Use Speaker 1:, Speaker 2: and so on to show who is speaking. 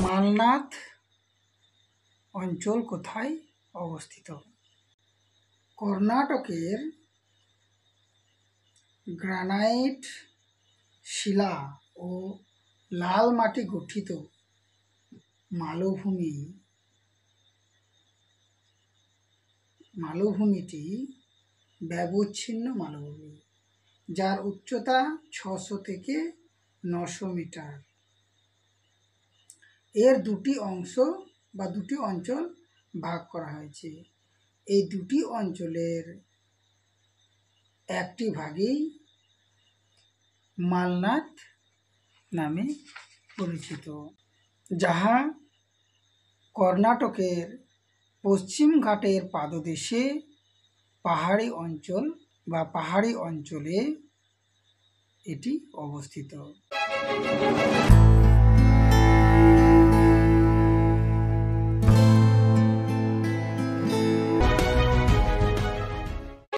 Speaker 1: মালনাথ অঞ্চল কোথায় অবস্থিত? কর্ণাটকের গ্রানাইট শিলা ও লাল মাটি গঠিত মালভূমিটি ব্যবচ্ছিন্ন মালভূমি, যার উচ্চতা 600 থেকে 900 মিটার। এর দুটি অংশ বা দুটি অঞ্চল ভাগ করা হয়েছে। এই দুটি অঞ্চলের একটি ভাগই মালনাথ নামে পরিচিত, যাহা কর্ণাটকের পশ্চিম ঘাটের পাদদেশে পাহাড়ি অঞ্চলে এটি অবস্থিত।